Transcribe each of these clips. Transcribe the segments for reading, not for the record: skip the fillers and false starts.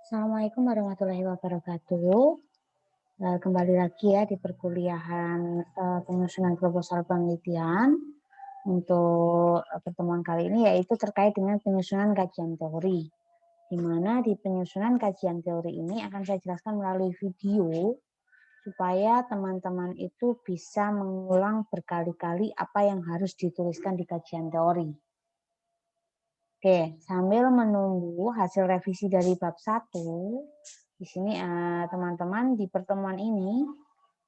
Assalamualaikum warahmatullahi wabarakatuh. Kembali lagi ya di perkuliahan penyusunan proposal penelitian. Untuk pertemuan kali ini yaitu terkait dengan penyusunan kajian teori. Di mana di penyusunan kajian teori ini akan saya jelaskan melalui video supaya teman-teman itu bisa mengulang berkali-kali apa yang harus dituliskan di kajian teori. Oke, sambil menunggu hasil revisi dari bab 1, di sini teman-teman di pertemuan ini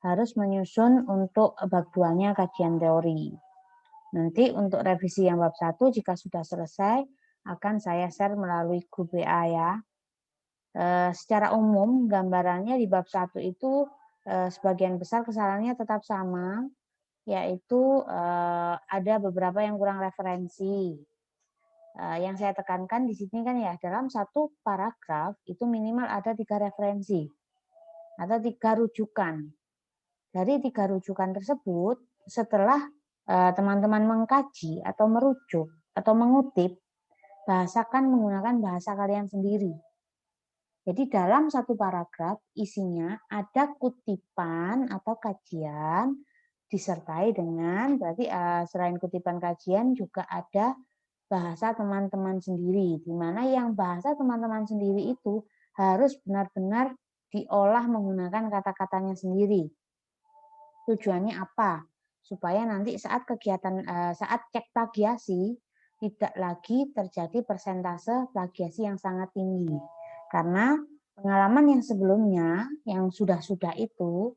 harus menyusun untuk bab 2-nya kajian teori. Nanti untuk revisi yang bab 1 jika sudah selesai akan saya share melalui grup WA ya. Secara umum gambarannya di bab 1 itu sebagian besar kesalahannya tetap sama, yaitu ada beberapa yang kurang referensi. Yang saya tekankan di sini kan ya, dalam satu paragraf itu minimal ada 3 referensi atau 3 rujukan. Dari 3 rujukan tersebut, setelah teman-teman mengkaji atau merujuk atau mengutip, bahasakan menggunakan bahasa kalian sendiri. Jadi dalam satu paragraf isinya ada kutipan atau kajian disertai dengan, berarti selain kutipan kajian juga ada bahasa teman-teman sendiri, di mana yang bahasa teman-teman sendiri itu harus benar-benar diolah menggunakan kata-katanya sendiri. Tujuannya apa? Supaya nanti saat kegiatan, saat cek plagiasi, tidak lagi terjadi persentase plagiasi yang sangat tinggi. Karena pengalaman yang sebelumnya, yang sudah-sudah itu,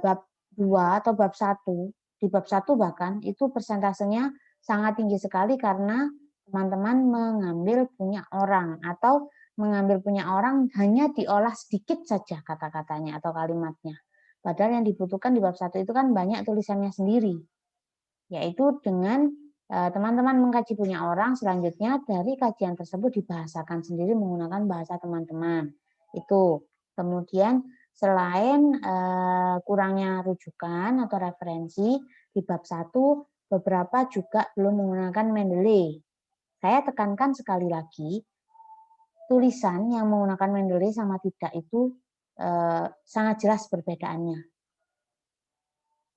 bab 2 atau bab 1, di bab 1 bahkan, itu persentasenya sangat tinggi sekali karena teman-teman mengambil punya orang atau mengambil punya orang hanya diolah sedikit saja kata-katanya atau kalimatnya. Padahal yang dibutuhkan di bab 1 itu kan banyak tulisannya sendiri. Yaitu dengan teman-teman mengkaji punya orang, selanjutnya dari kajian tersebut dibahasakan sendiri menggunakan bahasa teman-teman. Itu. Kemudian selain kurangnya rujukan atau referensi, di bab 1 beberapa juga belum menggunakan Mendeley. Saya tekankan sekali lagi, tulisan yang menggunakan Mendeley sama tidak itu sangat jelas perbedaannya.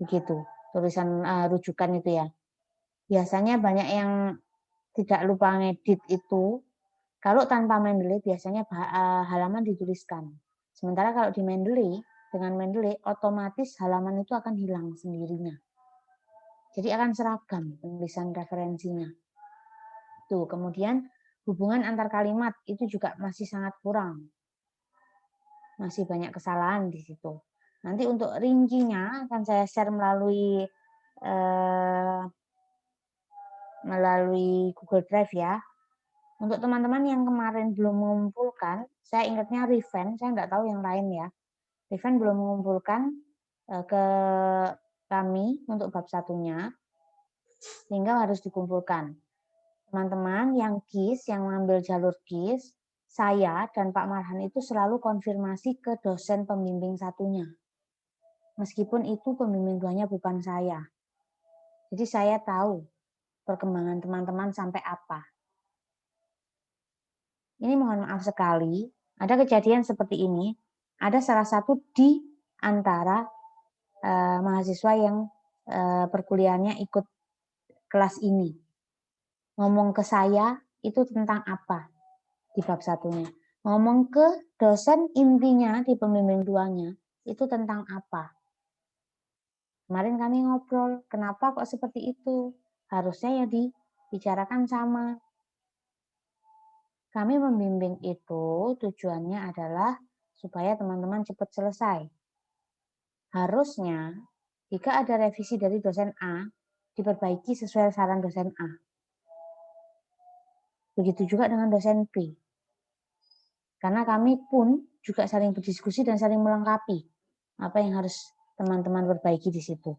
Begitu, tulisan rujukan itu ya. Biasanya banyak yang tidak lupa ngedit itu, kalau tanpa Mendeley biasanya halaman dituliskan. Sementara kalau di Mendeley, dengan Mendeley otomatis halaman itu akan hilang sendirinya. Jadi akan seragam penulisan referensinya. Tuh, kemudian hubungan antar kalimat itu juga masih sangat kurang. Masih banyak kesalahan di situ. Nanti untuk rincinya akan saya share melalui Google Drive ya. Untuk teman-teman yang kemarin belum mengumpulkan, saya ingatnya Riven, saya nggak tahu yang lain ya. Riven belum mengumpulkan ke kami untuk bab 1-nya, sehingga harus dikumpulkan. Teman-teman yang KIS, yang mengambil jalur KIS, saya dan Pak Marhan itu selalu konfirmasi ke dosen pembimbing 1-nya. Meskipun itu pembimbing 2-nya bukan saya. Jadi saya tahu perkembangan teman-teman sampai apa. Ini mohon maaf sekali, ada kejadian seperti ini. Ada salah satu di antara mahasiswa yang perkuliahannya ikut kelas ini. Ngomong ke saya itu tentang apa di bab 1-nya. Ngomong ke dosen intinya di pembimbing 2-nya itu tentang apa. Kemarin kami ngobrol, kenapa kok seperti itu? Harusnya ya dibicarakan sama. Kami membimbing itu tujuannya adalah supaya teman-teman cepat selesai. Harusnya, jika ada revisi dari dosen A, diperbaiki sesuai saran dosen A. Begitu juga dengan dosen B. Karena kami pun juga saling berdiskusi dan saling melengkapi apa yang harus teman-teman perbaiki di situ.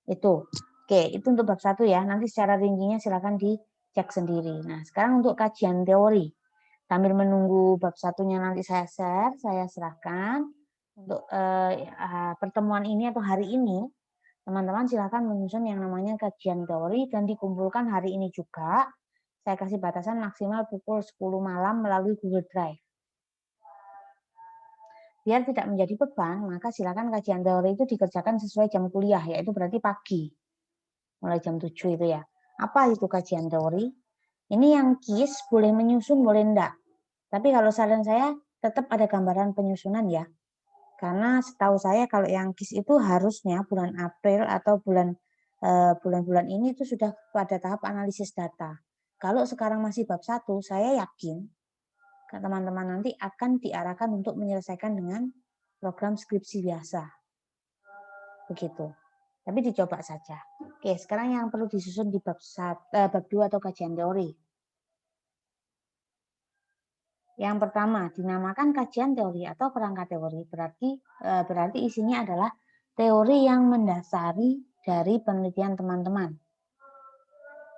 Itu. Oke, itu untuk bab 1 ya. Nanti secara rincinya silakan dicek sendiri. Nah, sekarang untuk kajian teori. Sambil menunggu bab 1-nya nanti saya share, saya serahkan untuk pertemuan ini atau hari ini, teman-teman silakan menyusun yang namanya kajian teori dan dikumpulkan hari ini juga. Saya kasih batasan maksimal pukul 10 malam melalui Google Drive. Biar tidak menjadi beban, maka silakan kajian teori itu dikerjakan sesuai jam kuliah, yaitu berarti pagi. Mulai jam 7 itu ya. Apa itu kajian teori? Ini yang KIS boleh menyusun, boleh enggak. Tapi kalau saran saya tetap ada gambaran penyusunan ya. Karena setahu saya kalau yang KIS itu harusnya bulan April atau bulan-bulan ini itu sudah pada tahap analisis data. Kalau sekarang masih bab 1, saya yakin teman-teman nanti akan diarahkan untuk menyelesaikan dengan program skripsi biasa. Begitu. Tapi dicoba saja. Oke, sekarang yang perlu disusun di bab 2 atau kajian teori. Yang pertama, dinamakan kajian teori atau kerangka teori. Berarti isinya adalah teori yang mendasari dari penelitian teman-teman.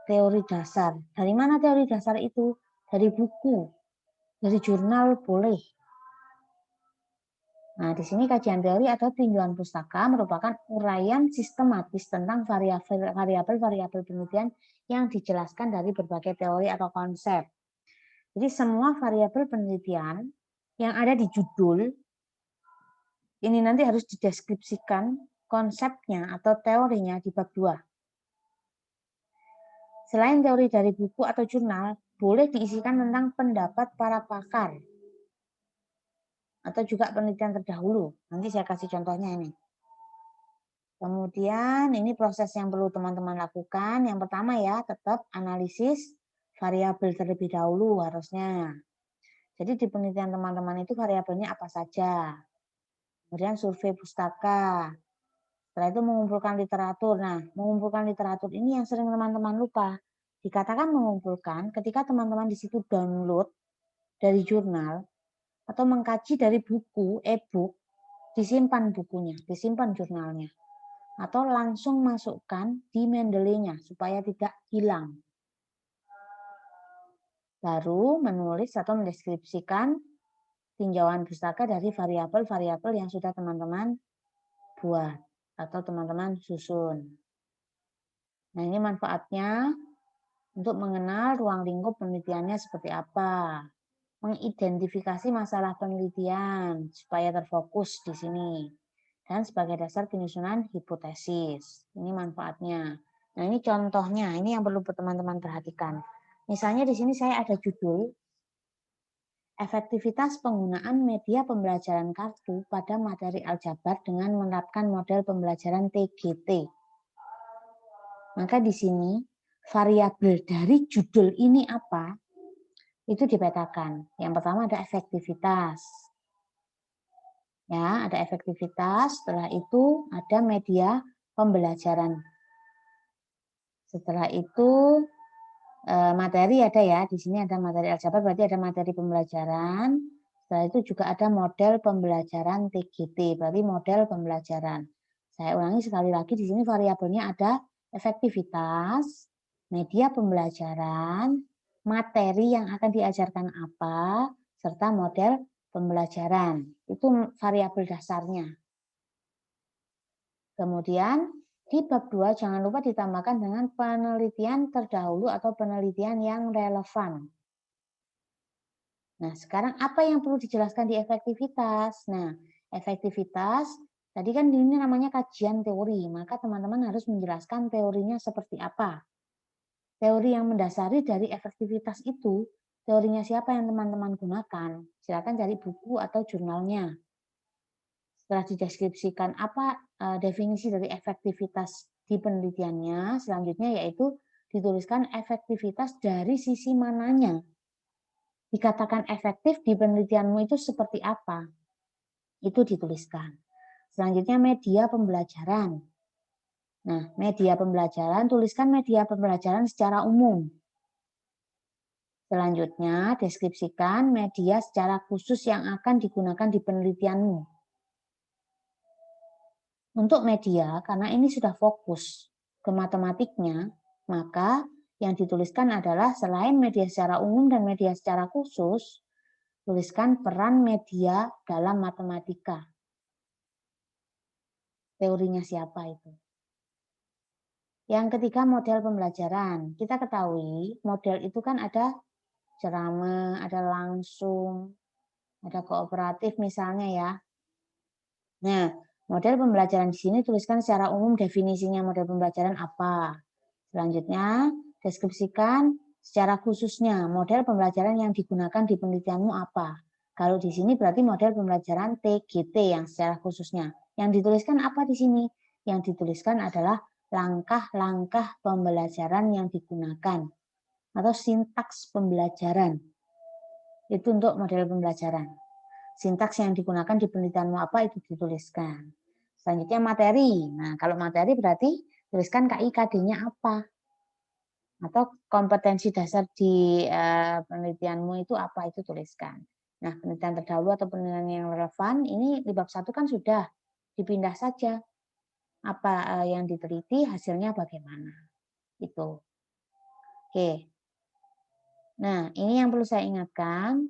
Teori dasar. Dari mana teori dasar itu? Dari buku, dari jurnal boleh. Nah, di sini kajian teori atau tinjauan pustaka merupakan uraian sistematis tentang variabel-variabel penelitian yang dijelaskan dari berbagai teori atau konsep. Jadi semua variabel penelitian yang ada di judul ini nanti harus dideskripsikan konsepnya atau teorinya di bab 2. Selain teori dari buku atau jurnal, boleh diisikan tentang pendapat para pakar atau juga penelitian terdahulu. Nanti saya kasih contohnya ini. Kemudian ini proses yang perlu teman-teman lakukan. Yang pertama ya, tetap analisis variabel terlebih dahulu harusnya. Jadi di penelitian teman-teman itu variabelnya apa saja. Kemudian survei pustaka. Setelah itu mengumpulkan literatur. Nah, mengumpulkan literatur ini yang sering teman-teman lupa. Dikatakan mengumpulkan ketika teman-teman di situ download dari jurnal atau mengkaji dari buku, e-book, disimpan bukunya, disimpan jurnalnya. Atau langsung masukkan di Mendeley-nya supaya tidak hilang. Baru menulis atau mendeskripsikan tinjauan pustaka dari variabel-variabel yang sudah teman-teman buat atau teman-teman susun. Nah, ini manfaatnya untuk mengenal ruang lingkup penelitiannya seperti apa. Mengidentifikasi masalah penelitian supaya terfokus di sini. Dan sebagai dasar penyusunan hipotesis. Ini manfaatnya. Nah, ini contohnya. Ini yang perlu teman-teman perhatikan. Misalnya di sini saya ada judul efektivitas penggunaan media pembelajaran kartu pada materi aljabar dengan menerapkan model pembelajaran TGT. Maka di sini variabel dari judul ini apa? Itu dipetakan. Yang pertama ada efektivitas. Ya, ada efektivitas, setelah itu ada media pembelajaran. Setelah itu materi ada ya, di sini ada materi aljabar, berarti ada materi pembelajaran. Setelah itu juga ada model pembelajaran TGT, berarti model pembelajaran. Saya ulangi sekali lagi, di sini variabelnya ada efektivitas, media pembelajaran, materi yang akan diajarkan apa, serta model pembelajaran. Itu variabel dasarnya. Kemudian di bab 2 jangan lupa ditambahkan dengan penelitian terdahulu atau penelitian yang relevan. Nah, sekarang apa yang perlu dijelaskan di efektivitas? Nah, efektivitas tadi kan ini namanya kajian teori, maka teman-teman harus menjelaskan teorinya seperti apa. Teori yang mendasari dari efektivitas itu, teorinya siapa yang teman-teman gunakan? Silakan cari buku atau jurnalnya. Setelah dideskripsikan apa definisi dari efektivitas di penelitiannya, selanjutnya yaitu dituliskan efektivitas dari sisi mananya. Dikatakan efektif di penelitianmu itu seperti apa? Itu dituliskan. Selanjutnya media pembelajaran. Nah, media pembelajaran, tuliskan media pembelajaran secara umum. Selanjutnya, deskripsikan media secara khusus yang akan digunakan di penelitianmu. Untuk media, karena ini sudah fokus ke matematiknya, maka yang dituliskan adalah selain media secara umum dan media secara khusus, tuliskan peran media dalam matematika. Teorinya siapa itu? Yang ketiga, model pembelajaran. Kita ketahui model itu kan ada ceramah, ada langsung, ada kooperatif misalnya ya. Nah, model pembelajaran di sini tuliskan secara umum definisinya model pembelajaran apa. Selanjutnya, deskripsikan secara khususnya model pembelajaran yang digunakan di penelitianmu apa. Kalau di sini berarti model pembelajaran TGT yang secara khususnya. Yang dituliskan apa di sini? Yang dituliskan adalah langkah-langkah pembelajaran yang digunakan atau sintaks pembelajaran. Itu untuk model pembelajaran. Sintaks yang digunakan di penelitianmu apa itu dituliskan. Selanjutnya materi. Nah, kalau materi berarti tuliskan KIKD-nya apa. Atau kompetensi dasar di penelitianmu itu apa, itu tuliskan. Nah, penelitian terdahulu atau penelitian yang relevan, ini di bab 1 kan sudah dipindah saja. Apa yang diteliti, hasilnya bagaimana. Itu. Oke. Nah, ini yang perlu saya ingatkan.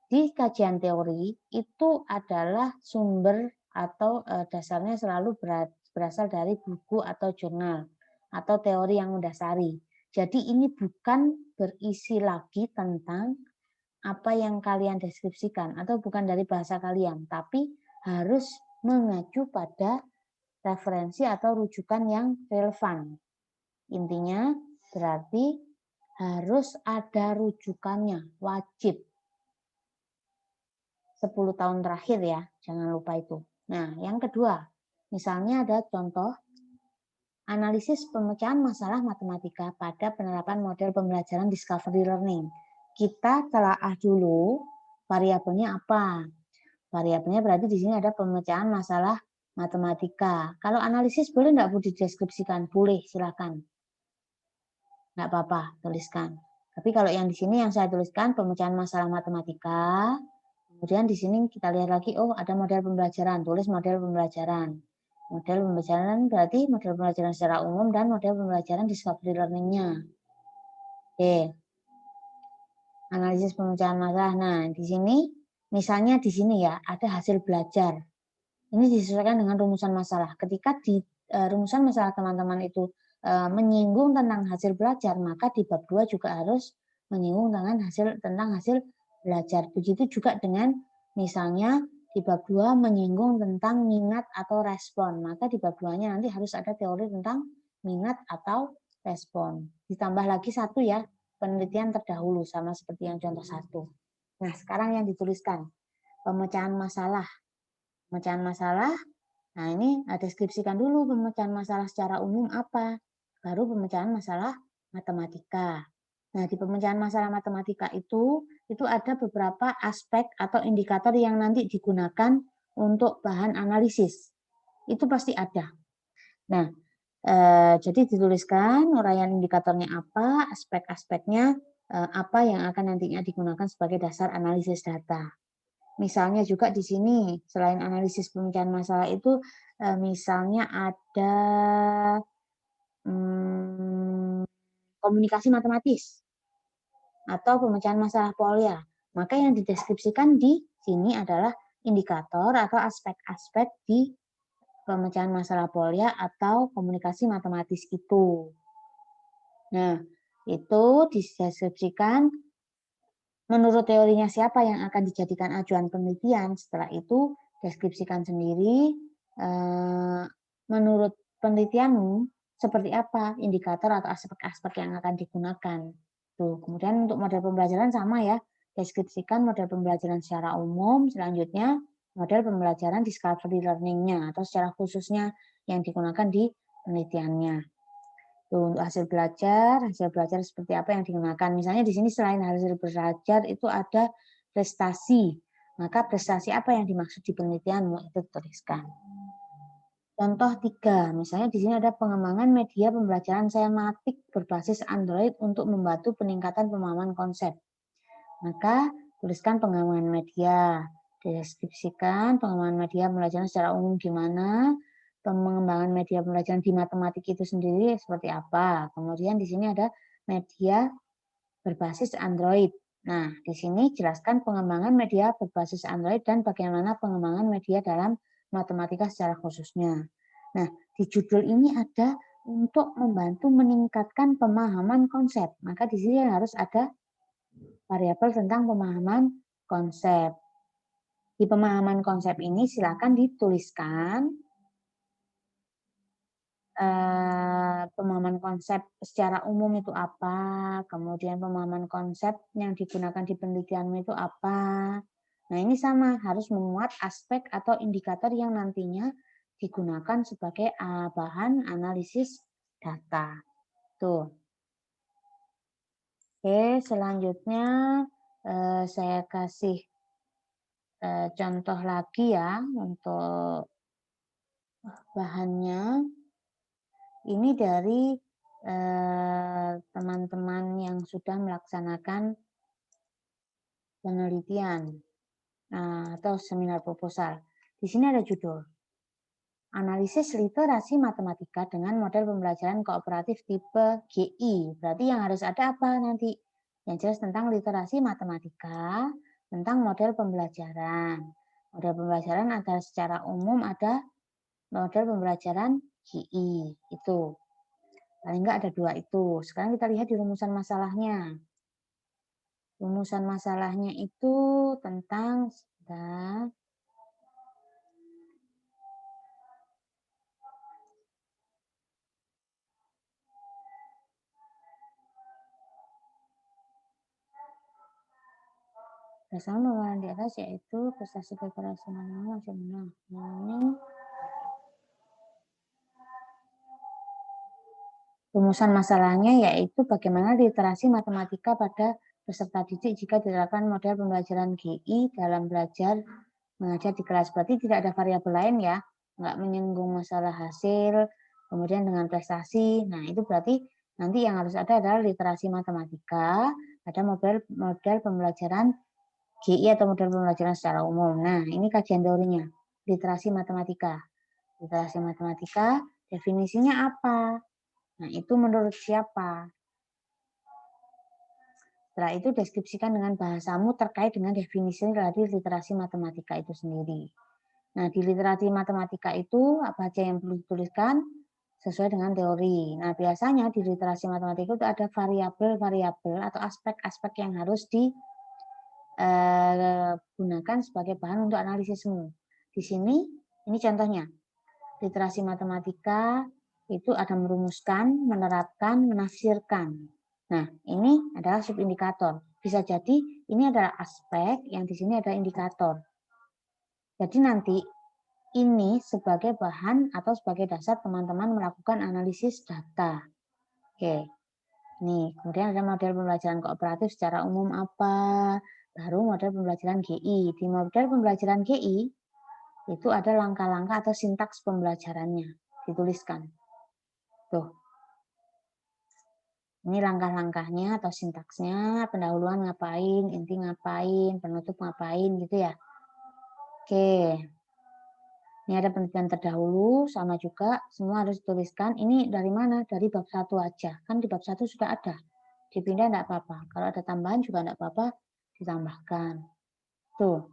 Di kajian teori itu adalah sumber atau dasarnya selalu berasal dari buku atau jurnal atau teori yang mendasari. Jadi ini bukan berisi lagi tentang apa yang kalian deskripsikan atau bukan dari bahasa kalian, tapi harus mengacu pada referensi atau rujukan yang relevan. Intinya berarti harus ada rujukannya, wajib. 10 tahun terakhir ya, jangan lupa itu. Nah, yang kedua, misalnya ada contoh analisis pemecahan masalah matematika pada penerapan model pembelajaran discovery learning. Kita telaah dulu variabelnya apa. Variabelnya berarti di sini ada pemecahan masalah matematika. Kalau analisis boleh nggak Bu dideskripsikan? Boleh, silakan. Nggak apa-apa, tuliskan. Tapi kalau yang di sini yang saya tuliskan pemecahan masalah matematika. Kemudian di sini kita lihat lagi, oh ada model pembelajaran, tulis model pembelajaran. Model pembelajaran berarti model pembelajaran secara umum dan model pembelajaran discovery learning-nya. Oke. Analisis pemecahan masalah. Nah, di sini, misalnya di sini ya, ada hasil belajar. Ini disesuaikan dengan rumusan masalah. Ketika di rumusan masalah teman-teman itu menyinggung tentang hasil belajar, maka di bab 2 juga harus menyinggung tentang hasil belajar. Begitu juga dengan misalnya di bab 2 menyinggung tentang minat atau respon, maka di bab 2-nya nanti harus ada teori tentang minat atau respon. Ditambah lagi satu ya, penelitian terdahulu sama seperti yang contoh 1. Nah, sekarang yang dituliskan pemecahan masalah. Pemecahan masalah, nah ini deskripsikan dulu pemecahan masalah secara umum apa, baru pemecahan masalah matematika. Nah, di pemecahan masalah matematika itu ada beberapa aspek atau indikator yang nanti digunakan untuk bahan analisis. Itu pasti ada. Nah, jadi dituliskan uraian indikatornya apa, aspek-aspeknya apa yang akan nantinya digunakan sebagai dasar analisis data. Misalnya juga di sini, selain analisis pemecahan masalah itu, misalnya ada komunikasi matematis atau pemecahan masalah polya. Maka yang dideskripsikan di sini adalah indikator atau aspek-aspek di pemecahan masalah polya atau komunikasi matematis itu. Nah, itu dideskripsikan menurut teorinya siapa yang akan dijadikan acuan penelitian. Setelah itu deskripsikan sendiri menurut penelitianmu seperti apa indikator atau aspek-aspek yang akan digunakan. Tuh, kemudian untuk model pembelajaran sama ya, deskripsikan model pembelajaran secara umum, selanjutnya model pembelajaran discovery learning-nya atau secara khususnya yang digunakan di penelitiannya. Tuh, untuk hasil belajar seperti apa yang digunakan. Misalnya di sini selain hasil belajar itu ada prestasi. Maka prestasi apa yang dimaksud di penelitianmu itu tuliskan. Contoh 3, misalnya di sini ada pengembangan media pembelajaran semiotik berbasis Android untuk membantu peningkatan pemahaman konsep. Maka tuliskan pengembangan media, deskripsikan pengembangan media pembelajaran secara umum gimana, pengembangan media pembelajaran di matematik itu sendiri seperti apa. Kemudian di sini ada media berbasis Android. Nah, di sini jelaskan pengembangan media berbasis Android dan bagaimana pengembangan media dalam matematika secara khususnya. Nah, di judul ini ada untuk membantu meningkatkan pemahaman konsep. Maka di sini harus ada variabel tentang pemahaman konsep. Di pemahaman konsep ini silakan dituliskan pemahaman konsep secara umum itu apa, kemudian pemahaman konsep yang digunakan di penelitianmu itu apa. Nah, ini sama, harus memuat aspek atau indikator yang nantinya digunakan sebagai bahan analisis data. Tuh. Oke, selanjutnya saya kasih contoh lagi ya untuk bahannya. Ini dari teman-teman yang sudah melaksanakan penelitian atau seminar proposal. Di sini ada judul, Analisis Literasi Matematika dengan Model Pembelajaran Kooperatif Tipe GI. Berarti yang harus ada apa nanti? Yang jelas tentang literasi matematika, tentang model pembelajaran. Model pembelajaran ada secara umum, ada model pembelajaran GI. Itu. Paling enggak ada dua itu. Sekarang kita lihat di rumusan masalahnya. Rumusan masalahnya itu tentang dasar pemahaman di atas, yaitu prestasi kekerasan nasional. Rumusan masalahnya yaitu bagaimana literasi matematika pada peserta didik jika diterapkan model pembelajaran GI dalam belajar mengajar di kelas. Berarti tidak ada variabel lain ya, nggak menyinggung masalah hasil, kemudian dengan prestasi. Nah, itu berarti nanti yang harus ada adalah literasi matematika, ada model pembelajaran GI atau model pembelajaran secara umum. Nah, ini kajian teorinya, literasi matematika. Literasi matematika, definisinya apa? Nah, itu menurut siapa? Setelah itu deskripsikan dengan bahasamu terkait dengan definisi dari literasi matematika itu sendiri. Nah, di literasi matematika itu apa aja yang perlu dituliskan sesuai dengan teori. Nah, biasanya di literasi matematika itu ada variabel-variabel atau aspek-aspek yang harus digunakan sebagai bahan untuk analisismu. Di sini, ini contohnya. Literasi matematika itu ada merumuskan, menerapkan, menafsirkan. Nah, ini adalah subindikator. Bisa jadi ini adalah aspek, yang di sini ada indikator. Jadi nanti ini sebagai bahan atau sebagai dasar teman-teman melakukan analisis data. Oke. Nih, kemudian ada model pembelajaran kooperatif secara umum apa, baru model pembelajaran GI. Di model pembelajaran GI itu ada langkah-langkah atau sintaks pembelajarannya dituliskan. Tuh. Ini langkah-langkahnya atau sintaksnya, pendahuluan ngapain, inti ngapain, penutup ngapain gitu ya. Oke. Ini ada penelitian terdahulu, sama juga semua harus dituliskan. Ini dari mana? Dari bab 1 aja. Kan di bab 1 sudah ada. Dipindah enggak apa-apa. Kalau ada tambahan juga enggak apa-apa, ditambahkan. Tuh.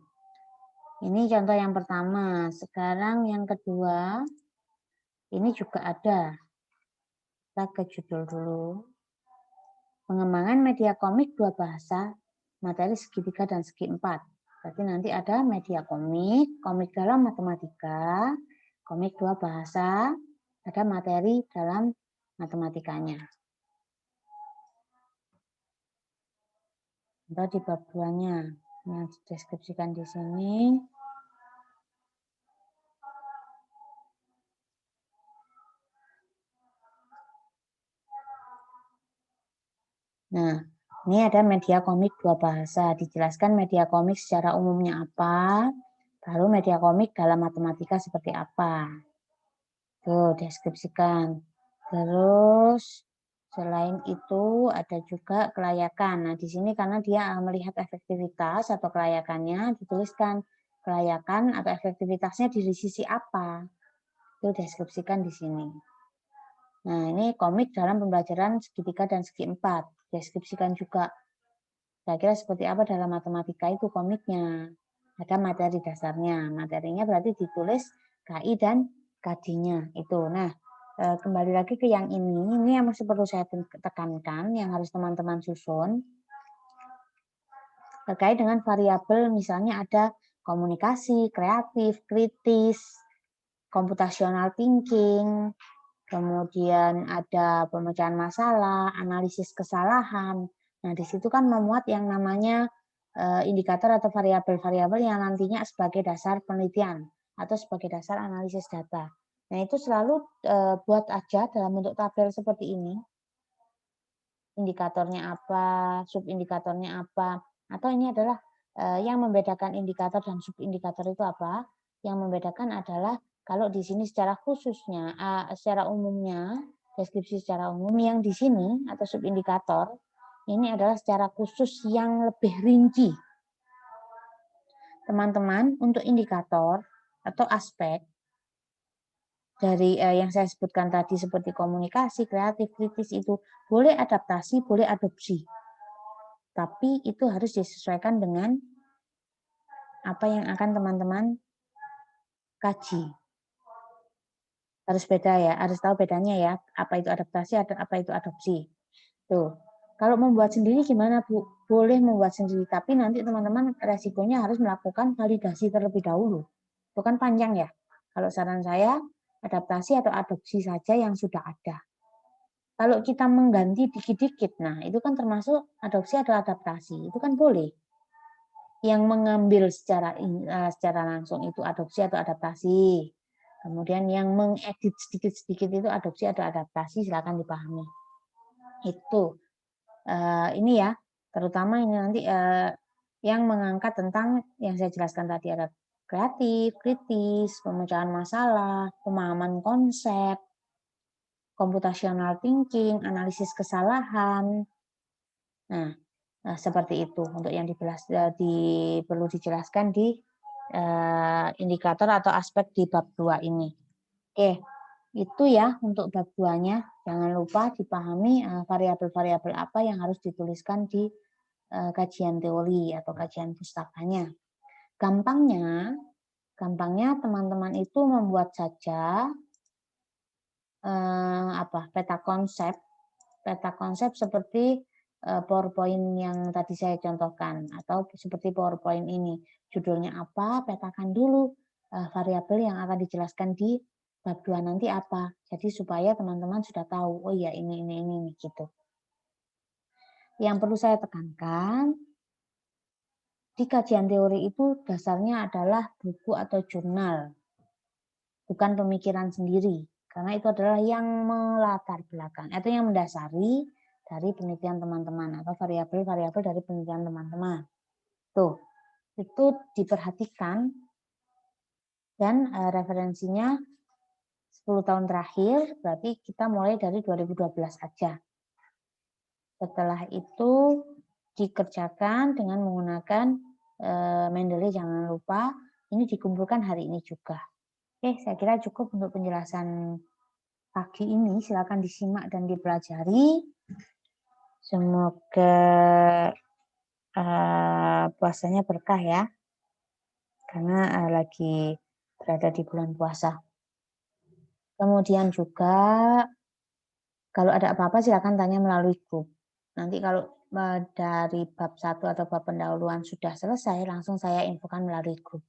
Ini contoh yang pertama. Sekarang yang kedua. Ini juga ada. Kita ke judul dulu. Pengembangan media komik 2 bahasa, materi segi 3 dan segi 4. Berarti nanti ada media komik, komik dalam matematika, komik 2 bahasa, ada materi dalam matematikanya. Contoh di bab 2-nya. Yang dideskripsikan di sini. Nah, ini ada media komik 2 bahasa. Dijelaskan media komik secara umumnya apa, lalu media komik dalam matematika seperti apa. Tuh, deskripsikan. Terus, selain itu ada juga kelayakan. Nah, di sini karena dia melihat efektivitas atau kelayakannya, dituliskan kelayakan atau efektivitasnya di sisi apa. Itu deskripsikan di sini. Nah, ini komik dalam pembelajaran segi 3 dan segi 4. Deskripsikan juga. Kira-kira seperti apa dalam matematika itu komiknya. Ada materi dasarnya. Materinya berarti ditulis KI dan KD-nya. Itu. Nah, kembali lagi ke yang ini. Ini yang masih perlu saya tekankan, yang harus teman-teman susun. Terkait dengan variabel, misalnya ada komunikasi, kreatif, kritis, computational thinking, kemudian ada pemecahan masalah, analisis kesalahan. Nah, di situ kan memuat yang namanya indikator atau variabel-variabel yang nantinya sebagai dasar penelitian atau sebagai dasar analisis data. Nah, itu selalu buat aja dalam bentuk tabel seperti ini. Indikatornya apa, subindikatornya apa, atau ini adalah yang membedakan indikator dan subindikator itu apa? Yang membedakan adalah kalau di sini secara khususnya, secara umumnya, deskripsi secara umum, yang di sini atau subindikator, ini adalah secara khusus yang lebih rinci. Teman-teman, untuk indikator atau aspek, dari yang saya sebutkan tadi seperti komunikasi, kreatif, kritis itu boleh adaptasi, boleh adopsi. Tapi itu harus disesuaikan dengan apa yang akan teman-teman kaji. Harus beda ya, harus tahu bedanya ya, apa itu adaptasi, apa itu adopsi. Tuh. Kalau membuat sendiri gimana, Bu? Boleh membuat sendiri, tapi nanti teman-teman resikonya harus melakukan validasi terlebih dahulu. Itu kan panjang ya. Kalau saran saya, adaptasi atau adopsi saja yang sudah ada. Kalau kita mengganti dikit-dikit, nah itu kan termasuk adopsi atau adaptasi, itu kan boleh. Yang mengambil secara langsung itu adopsi atau adaptasi. Kemudian yang mengedit sedikit-sedikit itu adopsi atau adaptasi, silakan dipahami. Itu ini ya, terutama ini nanti yang mengangkat tentang yang saya jelaskan tadi, ada kreatif, kritis, pemecahan masalah, pemahaman konsep, computational thinking, analisis kesalahan. Nah, seperti itu untuk yang perlu dijelaskan di indikator atau aspek di bab 2 ini. Oke, itu ya untuk bab 2-nya. Jangan lupa dipahami variabel-variabel apa yang harus dituliskan di kajian teori atau kajian pustakanya. Gampangnya teman-teman itu membuat saja peta konsep seperti PowerPoint yang tadi saya contohkan, atau seperti PowerPoint ini. Judulnya apa, petakan dulu variabel yang akan dijelaskan di bab 2 nanti apa. Jadi supaya teman-teman sudah tahu, oh ya ini gitu. Yang perlu saya tekankan, di kajian teori itu dasarnya adalah buku atau jurnal, bukan pemikiran sendiri. Karena itu adalah yang melatar belakang, atau yang mendasari dari penelitian teman-teman atau variabel-variabel dari penelitian teman-teman. Tuh, itu diperhatikan dan referensinya 10 tahun terakhir, berarti kita mulai dari 2012 aja. Setelah itu dikerjakan dengan menggunakan Mendeley, jangan lupa ini dikumpulkan hari ini juga. Oke, saya kira cukup untuk penjelasan pagi ini. Silakan disimak dan dipelajari. Semoga puasanya berkah ya, karena lagi berada di bulan puasa. Kemudian juga kalau ada apa-apa silakan tanya melalui grup. Nanti kalau dari bab 1 atau bab pendahuluan sudah selesai, langsung saya infokan melalui grup.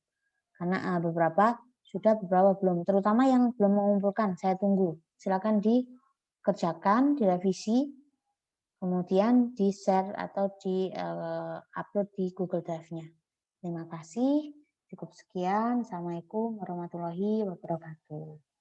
Karena beberapa sudah, beberapa belum. Terutama yang belum mengumpulkan, saya tunggu. Silakan dikerjakan, direvisi, kemudian di-share atau di-upload di Google Drive-nya. Terima kasih. Cukup sekian. Assalamualaikum warahmatullahi wabarakatuh.